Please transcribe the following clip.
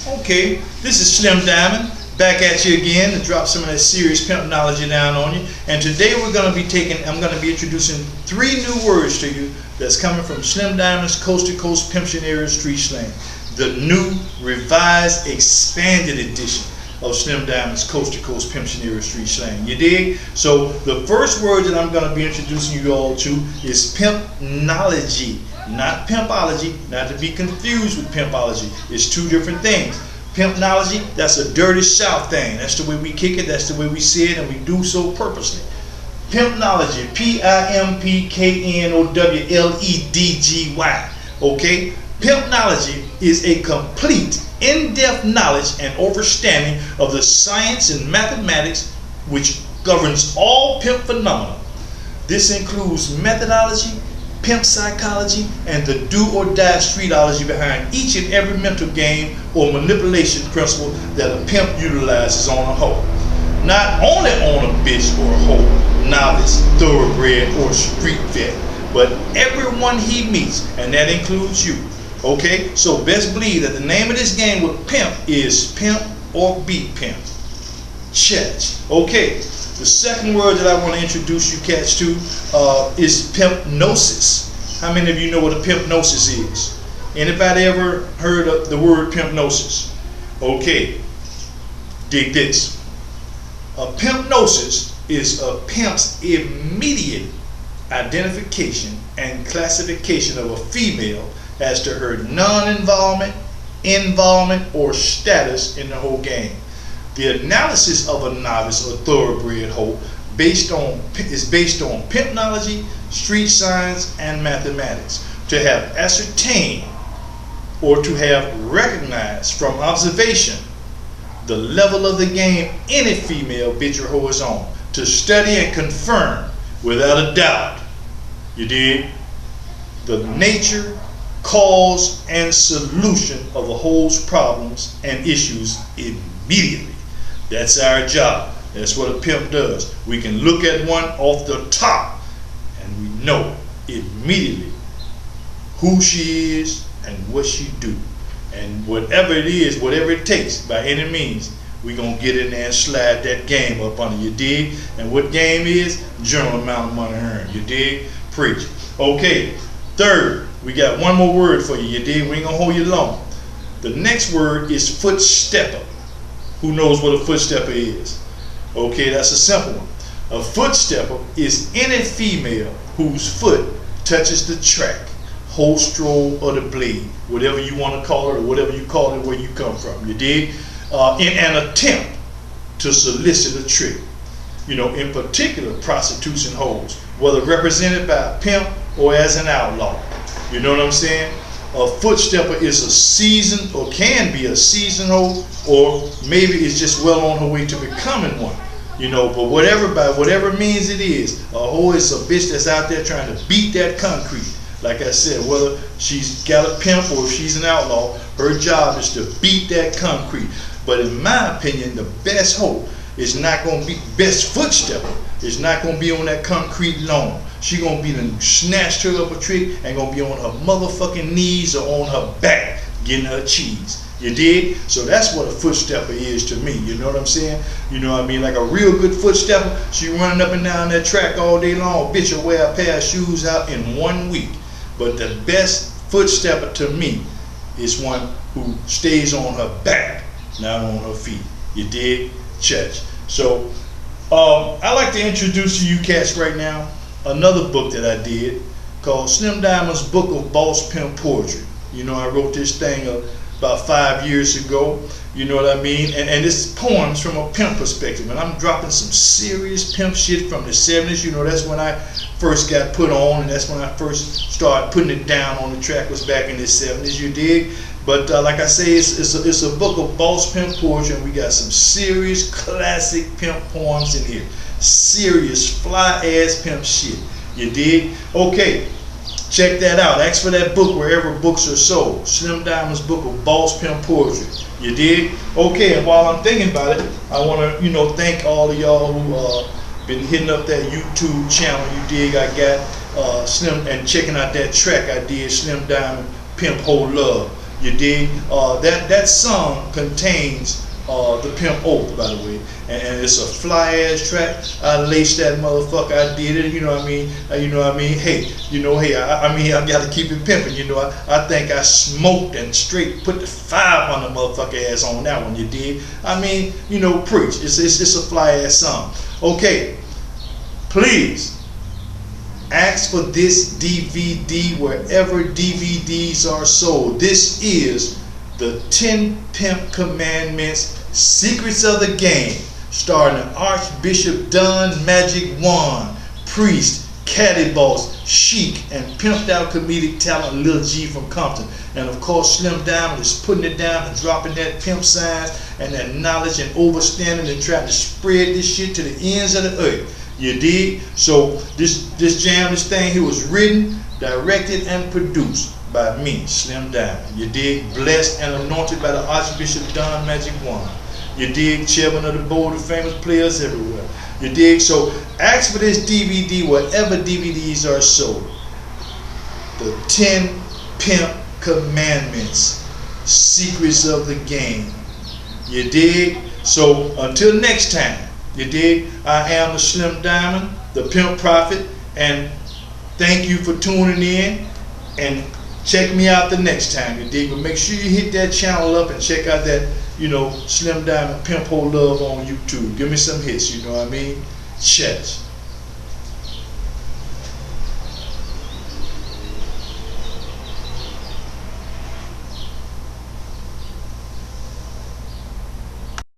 Okay, this is Slim Diamond back at you again to drop some of that serious pimp knowledge down on you. And today I'm going to be introducing 3 new words to you that's coming from Slim Diamond's Coast to Coast Pimptionary Street Slang, the new revised expanded edition of Slim Diamond's Coast to Coast Pimptionary Street Slang. You dig? So the first word that I'm going to be introducing you all to is Pimpknowledgy. Not Pimpology, not to be confused with Pimpology. It's 2 different things. Pimpknowledgy, that's a dirty South thing. That's the way we kick it, that's the way we see it, and we do so purposely. Pimpknowledgy, Pimpknowledgy. Okay? Pimpknowledgy is a complete, in-depth knowledge and understanding of the science and mathematics which governs all pimp phenomena. This includes methodology, pimp psychology, and the do-or-die streetology behind each and every mental game or manipulation principle that a pimp utilizes on a hoe. Not only on a bitch or a hoe, novice, thoroughbred, or street vet, but everyone he meets, and that includes you. Okay, so best believe that the name of this game with pimp is pimp or be pimp. Church. Okay. The second word that I want to introduce you cats to is pimpnosis. How many of you know what a pimpnosis is? Anybody ever heard of the word pimpnosis? Okay, dig this. A pimpnosis is a pimp's immediate identification and classification of a female as to her non-involvement, involvement, or status in the whole game. The analysis of a novice or thoroughbred hoe is based on pimpknowledgy, street science, and mathematics. To have ascertained or to have recognized from observation the level of the game any female bitch or hoe is on. To study and confirm without a doubt, you dig, the nature, cause, and solution of a hoe's problems and issues immediately. That's our job. That's what a pimp does. We can look at one off the top and we know immediately who she is and what she do. And whatever it is, whatever it takes, by any means, we're going to get in there and slide that game up under you, dig? And what game is? General amount of money earned, you dig? Preach. Okay, third, we got one more word for you, you dig? We ain't going to hold you long. The next word is footstepper. Who knows what a footstepper is? Okay, that's a simple one. A footstepper is any female whose foot touches the track, whole stroll, or the blade, whatever you want to call it, or whatever you call it where you come from, you dig? In an attempt to solicit a trick. You know, in particular, prostitutes and hoes, whether represented by a pimp or as an outlaw. You know what I'm saying? A footstepper is a seasoned, or can be a seasoned hoe, or maybe it's just well on her way to becoming one. You know, but by whatever means it is, a hoe is a bitch that's out there trying to beat that concrete. Like I said, whether she's got a pimp or if she's an outlaw, her job is to beat that concrete. But in my opinion, the best hoe is not going to be, best footstepper is not going to be on that concrete long. She gonna be done snatched her up a trick and gonna be on her motherfucking knees or on her back getting her cheese. You dig? So that's what a footstepper is to me. You know what I'm saying? You know what I mean? Like a real good footstepper, she running up and down that track all day long. Bitch will wear a pair of shoes out in 1 week. But the best footstepper to me is one who stays on her back, not on her feet. You dig? Church. So I like to introduce to you cats right now another book that I did called Slim Diamond's Book of Boss Pimp Poetry. You know, I wrote this thing about 5 years ago. You know what I mean? And this is poems from a pimp perspective. And I'm dropping some serious pimp shit from the 70s. You know, that's when I first got put on, and that's when I first started putting it down on the track, was back in the 70s, you dig? But like I say, it's a book of boss pimp poetry, and we got some serious classic pimp poems in here. Serious fly ass pimp shit. You dig? Okay, check that out. Ask for that book wherever books are sold. Slim Diamond's Book of Boss Pimp Poetry. You dig? Okay, and while I'm thinking about it, I want to, thank all of y'all who been hitting up that YouTube channel. You dig? I got Slim, and checking out that track I did, Slim Diamond Pimp Whole Love. You dig? That song contains the Pimp Oath, by the way, and it's a fly ass track. I laced that motherfucker. I did it. You know what I mean? Hey, I gotta keep it pimping. I think I smoked and straight put the 5 on the motherfucker ass on that one. You dig? Preach. It's a fly ass song. Okay, please ask for this DVD wherever DVDs are sold. This is the 10 Pimp Commandments, Secrets of the Game, starring Archbishop Don Magic Juan, Priest, Caddy Boss, Chic, and pimped out comedic talent Lil G from Compton. And of course, Slim Diamond is putting it down and dropping that pimp science and that knowledge and overstanding and trying to spread this shit to the ends of the earth. You dig? So this jam, this thing here was written, directed, and produced by me, Slim Diamond. You dig? Blessed and anointed by the Archbishop Don Magic Juan. You dig? Chairman of the board of famous players everywhere. You dig? So ask for this DVD wherever DVDs are sold. The 10 Pimp Commandments, Secrets of the Game. You dig? So until next time, you dig? I am the Slim Diamond, the Pimp Prophet, and thank you for tuning in, and check me out the next time, you dig? But make sure you hit that channel up and check out that, Slim Diamond Pimp Ho Love on YouTube. Give me some hits, you know what I mean? Church.